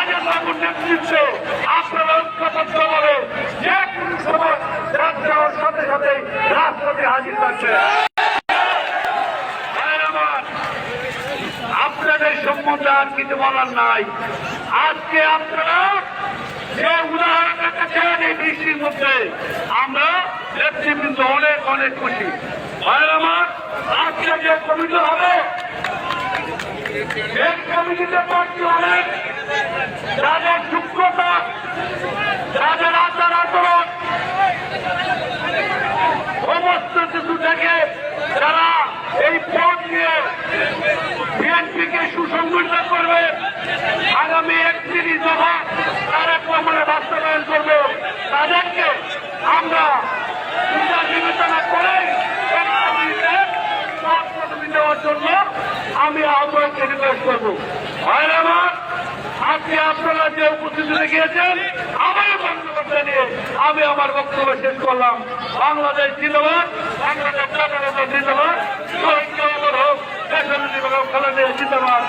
তাদের বাবুর নেতৃত্বে আপনারা ঐক্যবদ্ধভাবে যে কোনো সময় রাত যাওয়ার সাথে সাথে রাষ্ট্রপতি হাজির করছে। আপনাদের সম্বন্ধে আর কিছু বলার নাই। আজকে আপনারা যে উদাহরণ রেখেছেন এই বৃষ্টির মধ্যে আমরা নেতৃবৃন্দ অনেক অনেক খুশি। ভাইয়ের আমার, আজকে যে কমিটি হবে এই কমিটিতে প্রার্থী হলেন যাদের যোগ্যতা, যাদের আচার আচরণ সমস্ত কিছু থেকে যারা এই পদ নিয়ে বিএনপিকে সুসংগঠিত করবে, আগামী 31 দফা তারেক রহমানের বাস্তবায়ন করবে, তাদেরকে আমরা বিচার বিবেচনা করে দেওয়ার জন্য আমি আহ্বানকে রিকোয়েস্ট করবো। ভাইয়ের আমার, আজকে আপনারা যে উপস্থিত গিয়েছেন আমার ধন্যবাদ জানিয়ে আমি আমার বক্তব্য শেষ করলাম। বাংলাদেশ জিন্দাবাদ, বাংলাদেশ জিন্দাবাদ, শহীদ হোক, দেশ জিন্দাবাদ।